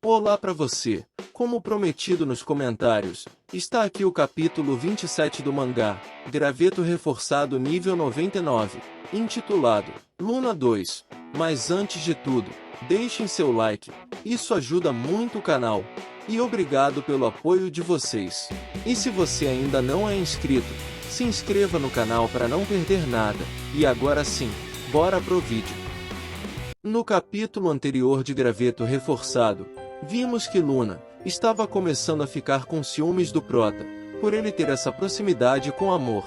Olá para você! Como prometido nos comentários, está aqui o capítulo 27 do mangá, Graveto Reforçado nível 99, intitulado Luna 2. Mas antes de tudo, deixem seu like, isso ajuda muito o canal, e obrigado pelo apoio de vocês. E se você ainda não é inscrito, se inscreva no canal para não perder nada, e agora sim, bora pro vídeo. No capítulo anterior de Graveto Reforçado, vimos que Luna estava começando a ficar com ciúmes do Prota, por ele ter essa proximidade com Amor.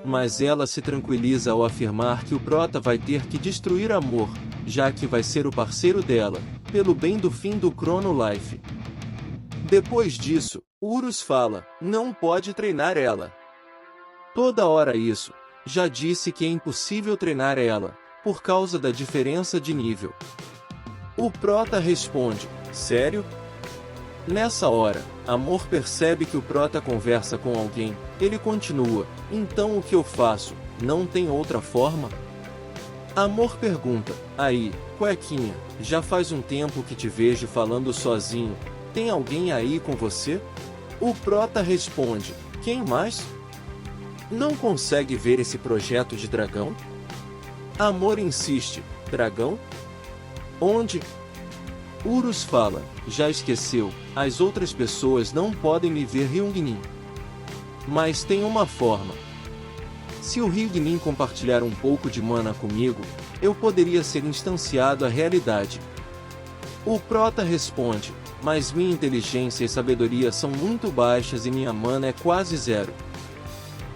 Mas ela se tranquiliza ao afirmar que o Prota vai ter que destruir Amor, já que vai ser o parceiro dela, pelo bem do fim do Chrono Life. Depois disso, Urus fala, não pode treinar ela. Toda hora isso, já disse que é impossível treinar ela, por causa da diferença de nível. O Prota responde, sério? Nessa hora, Amor percebe que o Prota conversa com alguém, ele continua, então o que eu faço, não tem outra forma? Amor pergunta, aí, cuequinha, já faz um tempo que te vejo falando sozinho, tem alguém aí com você? O Prota responde, quem mais? Não consegue ver esse projeto de dragão? Amor insiste, dragão? Onde? Urus fala, já esqueceu, as outras pessoas não podem me ver Ryungnin. Mas tem uma forma. Se o Ryungnin compartilhar um pouco de mana comigo, eu poderia ser instanciado à realidade. O Prota responde, mas minha inteligência e sabedoria são muito baixas e minha mana é quase zero.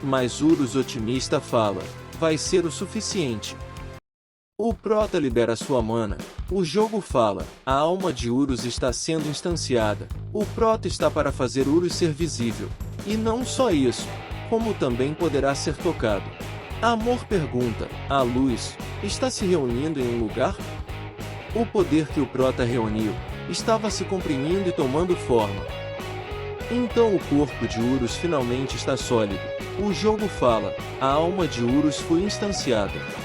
Mas Urus otimista fala, vai ser o suficiente. O Prota libera sua mana, o jogo fala, a alma de Urus está sendo instanciada, o Prota está para fazer Urus ser visível, e não só isso, como também poderá ser tocado. Amor pergunta, a luz, está se reunindo em um lugar? O poder que o Prota reuniu, estava se comprimindo e tomando forma. Então o corpo de Urus finalmente está sólido, o jogo fala, a alma de Urus foi instanciada.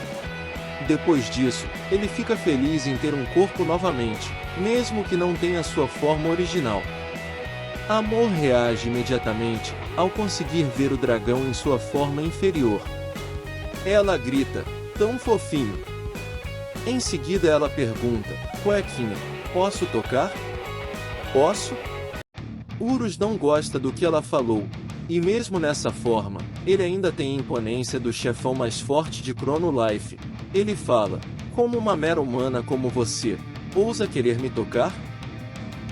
Depois disso, ele fica feliz em ter um corpo novamente, mesmo que não tenha sua forma original. Amor reage imediatamente, ao conseguir ver o dragão em sua forma inferior. Ela grita, tão fofinho. Em seguida ela pergunta, cuequinha, posso tocar? Posso? Urus não gosta do que ela falou, e mesmo nessa forma, ele ainda tem a imponência do chefão mais forte de Chrono Life. Ele fala, como uma mera humana como você, ousa querer me tocar?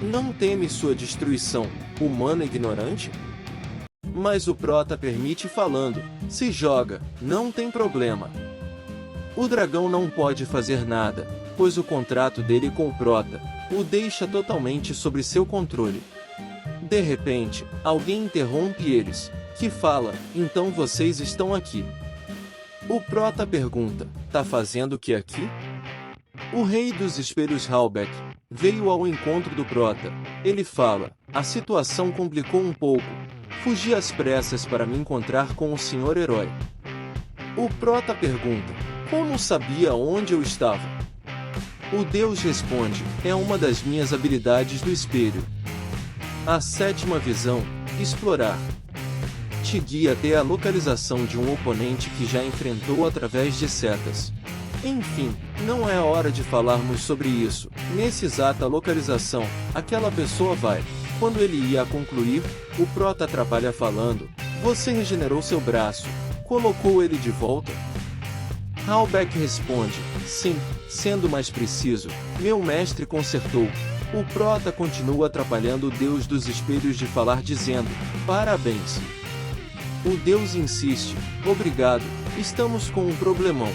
Não teme sua destruição, humana ignorante? Mas o Prota permite falando, se joga, não tem problema. O dragão não pode fazer nada, pois o contrato dele com o Prota o deixa totalmente sob seu controle. De repente, alguém interrompe eles, que fala, então vocês estão aqui. O Prota pergunta, tá fazendo o que aqui? O rei dos espelhos Halbeck veio ao encontro do Prota. Ele fala, a situação complicou um pouco. Fugi às pressas para me encontrar com o senhor herói. O Prota pergunta, como sabia onde eu estava? O deus responde, é uma das minhas habilidades do espelho. A sétima visão, explorar. Te guia até a localização de um oponente que já enfrentou através de setas. Enfim, não é a hora de falarmos sobre isso. Nessa exata localização, aquela pessoa vai. Quando ele ia concluir, o Prota atrapalha falando, você regenerou seu braço, colocou ele de volta? Halbeck responde, sim, sendo mais preciso, meu mestre consertou. O Prota continua atrapalhando o deus dos espelhos de falar dizendo, parabéns. O deus insiste, obrigado, estamos com um problemão.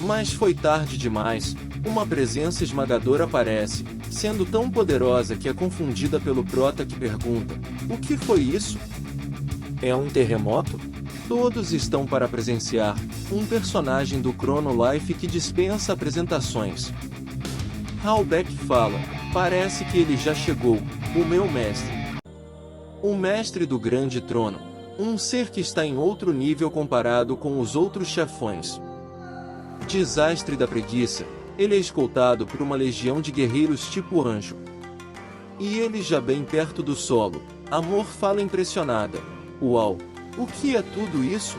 Mas foi tarde demais, uma presença esmagadora aparece, sendo tão poderosa que é confundida pelo Prota que pergunta, o que foi isso? É um terremoto? Todos estão para presenciar, um personagem do Chrono Life que dispensa apresentações. Halbeck fala, parece que ele já chegou, o meu mestre. O mestre do grande trono, um ser que está em outro nível comparado com os outros chefões. Desastre da preguiça, ele é escoltado por uma legião de guerreiros tipo anjo, E ele já bem perto do solo, Amor fala impressionada. Uau! O que é tudo isso?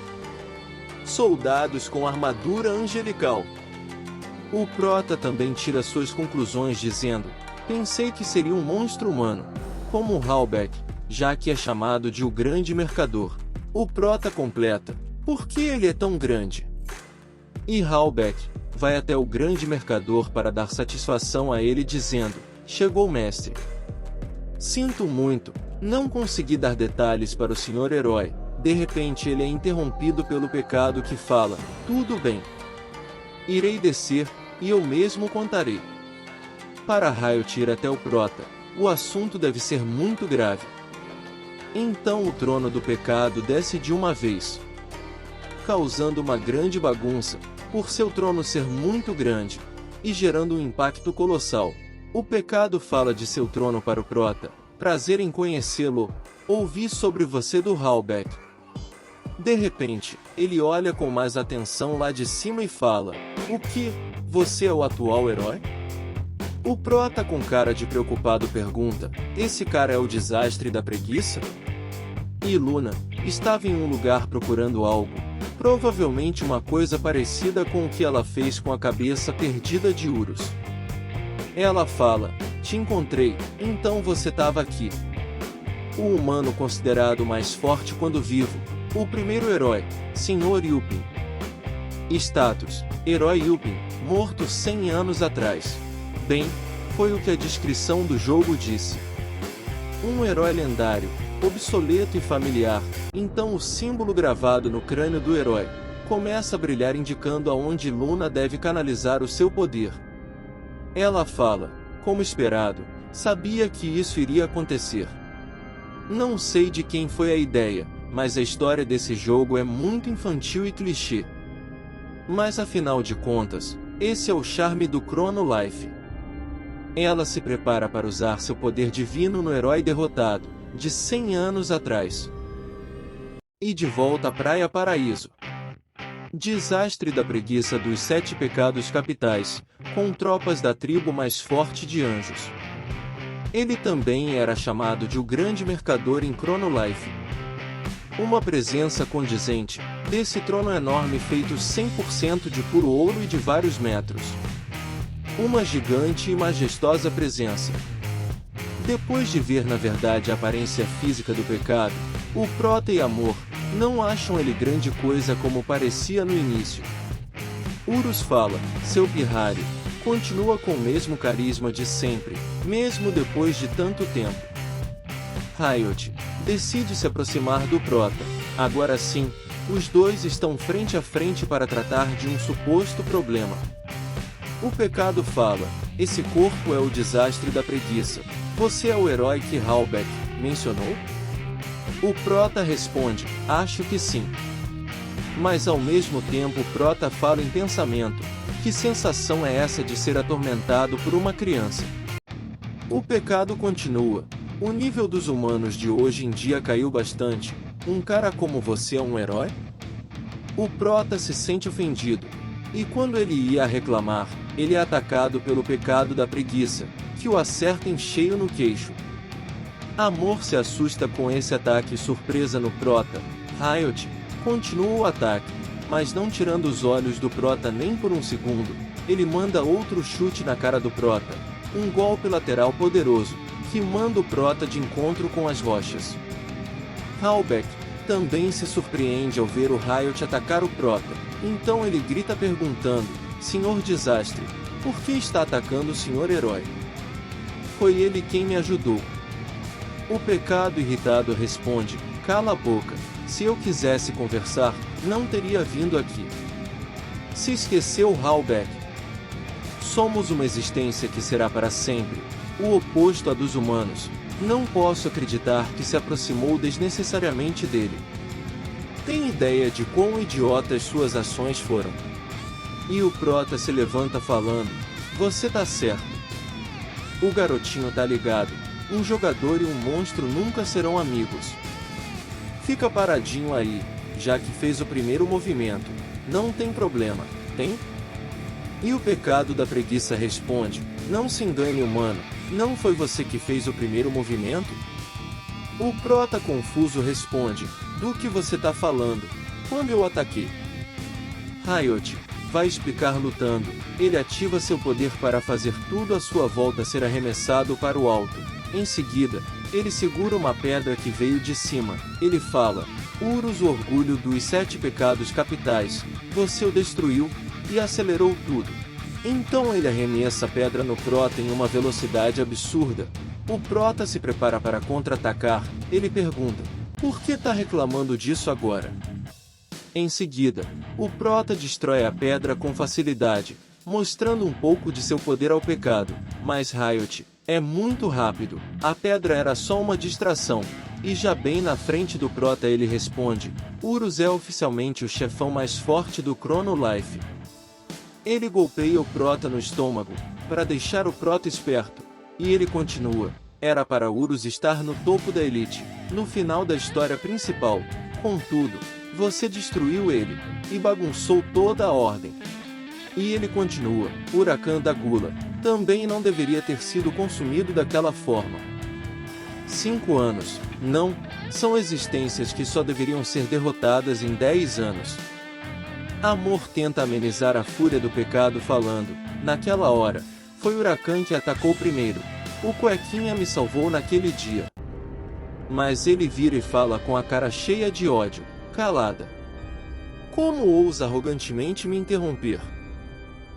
Soldados com armadura angelical. O prota também tira suas conclusões dizendo: pensei que seria um monstro humano, como o Halbeck, já que é chamado de o grande mercador. O prota completa: por que ele é tão grande? E Halbeck vai até o grande mercador para dar satisfação a ele dizendo: chegou mestre. Sinto muito, não consegui dar detalhes para o senhor herói. De repente ele é interrompido pelo pecado que fala: tudo bem. Irei descer, e eu mesmo contarei. Para Riot ir até o prota, o assunto deve ser muito grave. Então o trono do pecado desce de uma vez, causando uma grande bagunça, por seu trono ser muito grande, e gerando um impacto colossal. O pecado fala de seu trono para o prota: prazer em conhecê-lo, ouvi sobre você do Halbeck. De repente, ele olha com mais atenção lá de cima e fala: o que? Você é o atual herói? O prota com cara de preocupado pergunta: esse cara é o desastre da preguiça? E Luna estava em um lugar procurando algo, provavelmente uma coisa parecida com o que ela fez com a cabeça perdida de Urus. Ela fala: te encontrei, então você estava aqui. O humano considerado mais forte quando vivo, o primeiro herói, Sr. Yupin. Status: Herói Yupin, morto 100 anos atrás. Bem, foi o que a descrição do jogo disse. Um herói lendário, obsoleto e familiar, então o símbolo gravado no crânio do herói começa a brilhar indicando aonde Luna deve canalizar o seu poder. Ela fala: como esperado, sabia que isso iria acontecer. Não sei de quem foi a ideia, mas a história desse jogo é muito infantil e clichê. Mas afinal de contas, esse é o charme do Chrono Life. Ela se prepara para usar seu poder divino no herói derrotado, de 100 anos atrás. E de volta à Praia Paraíso. Desastre da preguiça dos 7 pecados capitais, com tropas da tribo mais forte de anjos. Ele também era chamado de o grande mercador em Chrono Life. Uma presença condizente, desse trono enorme feito 100% de puro ouro e de vários metros. Uma gigante e majestosa presença. Depois de ver na verdade a aparência física do pecado, o prota e Amor não acham ele grande coisa como parecia no início. Urus fala: seu pirralho, continua com o mesmo carisma de sempre, mesmo depois de tanto tempo. Riot decide se aproximar do prota. Agora sim, os dois estão frente a frente para tratar de um suposto problema. O pecado fala: esse corpo é o desastre da preguiça. Você é o herói que Halbeck mencionou? O prota responde: acho que sim. Mas ao mesmo tempo o prota fala em pensamento: que sensação é essa de ser atormentado por uma criança? O pecado continua: o nível dos humanos de hoje em dia caiu bastante. Um cara como você é um herói? O prota se sente ofendido. E quando ele ia reclamar, ele é atacado pelo pecado da preguiça, que o acerta em cheio no queixo. Amor se assusta com esse ataque surpresa no prota. Riot continua o ataque, mas não tirando os olhos do prota nem por um segundo, ele manda outro chute na cara do prota. Um golpe lateral poderoso, que manda o prota de encontro com as rochas. Halbeck também se surpreende ao ver o Riot atacar o prota, então ele grita perguntando: Senhor Desastre, por que está atacando o Senhor Herói? Foi ele quem me ajudou. O pecado irritado responde: cala a boca, se eu quisesse conversar, não teria vindo aqui. Se esqueceu Halbeck. Somos uma existência que será para sempre, o oposto à dos humanos. Não posso acreditar que se aproximou desnecessariamente dele. Tem ideia de quão idiotas suas ações foram? E o prota se levanta falando: você tá certo. O garotinho tá ligado, um jogador e um monstro nunca serão amigos. Fica paradinho aí, já que fez o primeiro movimento. Não tem problema, tem? E o pecado da preguiça responde: não se engane humano, Não foi você que fez o primeiro movimento? O prota confuso responde, do que você tá falando? Quando eu ataquei? Riot vai explicar lutando, ele ativa seu poder para fazer tudo à sua volta ser arremessado para o alto. Em seguida, ele segura uma pedra que veio de cima, ele fala, Urus, o orgulho dos 7 pecados capitais, você o destruiu, e acelerou tudo. Então ele arremessa a pedra no prota em uma velocidade absurda. O prota se prepara para contra-atacar, ele pergunta, por que tá reclamando disso agora? Em seguida, o prota destrói a pedra com facilidade, mostrando um pouco de seu poder ao pecado, mas Riot é muito rápido, a pedra era só uma distração, e já bem na frente do prota ele responde, Urus é oficialmente o chefão mais forte do Chrono Life. Ele golpeia o prota no estômago, para deixar o prota esperto, e ele continua, era para Urus estar no topo da elite, no final da história principal, contudo, você destruiu ele, e bagunçou toda a ordem. E ele continua, Huracan da Gula, também não deveria ter sido consumido daquela forma. 5 anos, não, são existências que só deveriam ser derrotadas em 10 anos. Amor tenta amenizar a fúria do pecado falando, naquela hora, foi Huracan que atacou primeiro, o Cuequinha me salvou naquele dia. Mas ele vira e fala com a cara cheia de ódio, calada. Como ousa arrogantemente me interromper?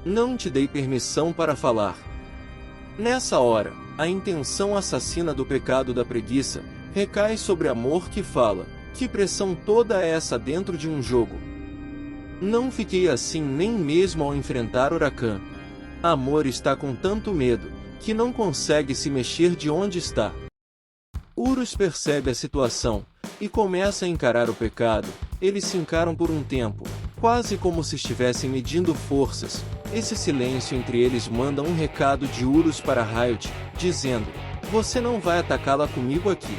Não te dei permissão para falar. Nessa hora, a intenção assassina do pecado da preguiça recai sobre Amor que fala, que pressão toda é essa dentro de um jogo? Não fiquei assim nem mesmo ao enfrentar Huracan. Amor está com tanto medo, que não consegue se mexer de onde está. Urus percebe a situação, e começa a encarar o pecado, eles se encaram por um tempo, quase como se estivessem medindo forças. Esse silêncio entre eles manda um recado de Urus para Riot, dizendo, você não vai atacá-la comigo aqui.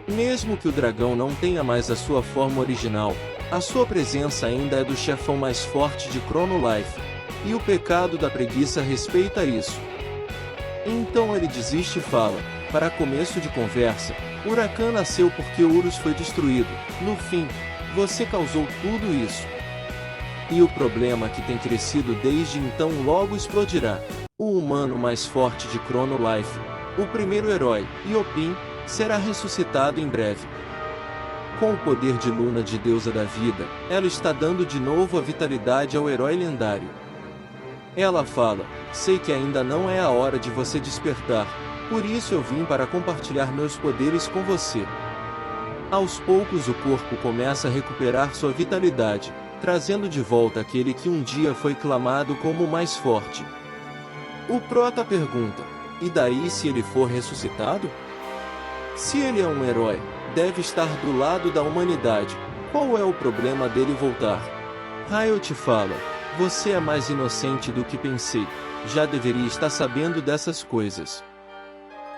Mesmo que o dragão não tenha mais a sua forma original, a sua presença ainda é do chefão mais forte de Chrono Life, e o pecado da preguiça respeita isso. Então ele desiste e fala, para começo de conversa, Huracan nasceu porque Urus foi destruído, no fim, você causou tudo isso. E o problema que tem crescido desde então logo explodirá. O humano mais forte de Chrono Life, o primeiro herói, Iopin, será ressuscitado em breve. Com o poder de Luna de deusa da vida, ela está dando de novo a vitalidade ao herói lendário. Ela fala, sei que ainda não é a hora de você despertar, por isso eu vim para compartilhar meus poderes com você. Aos poucos o corpo começa a recuperar sua vitalidade, trazendo de volta aquele que um dia foi clamado como o mais forte. O prota pergunta, e daí se ele for ressuscitado? Se ele é um herói, deve estar do lado da humanidade, qual é o problema dele voltar? Riot fala, você é mais inocente do que pensei, já deveria estar sabendo dessas coisas.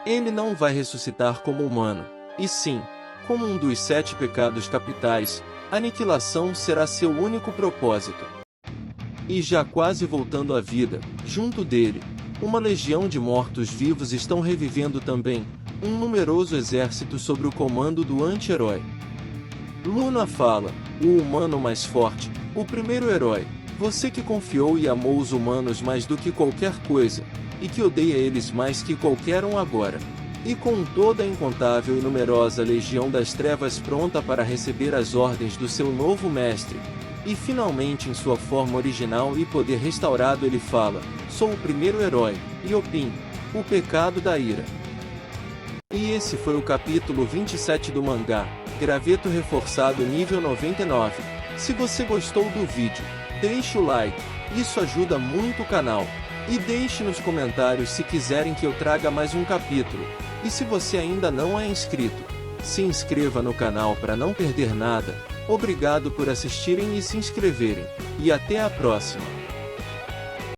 Ele não vai ressuscitar como humano, e sim, como um dos 7 pecados capitais, aniquilação será seu único propósito. E já quase voltando à vida, junto dele, uma legião de mortos-vivos estão revivendo também, um numeroso exército sob o comando do anti-herói. Luna fala, o humano mais forte, o primeiro herói, você que confiou e amou os humanos mais do que qualquer coisa, e que odeia eles mais que qualquer um agora. E com toda a incontável e numerosa legião das trevas pronta para receber as ordens do seu novo mestre, e finalmente em sua forma original e poder restaurado ele fala, sou o primeiro herói, Iopin, o pecado da ira. E esse foi o capítulo 27 do mangá, Graveto Reforçado nível 99. Se você gostou do vídeo, deixe o like, isso ajuda muito o canal. E deixe nos comentários se quiserem que eu traga mais um capítulo. E se você ainda não é inscrito, se inscreva no canal para não perder nada. Obrigado por assistirem e se inscreverem. E até a próxima.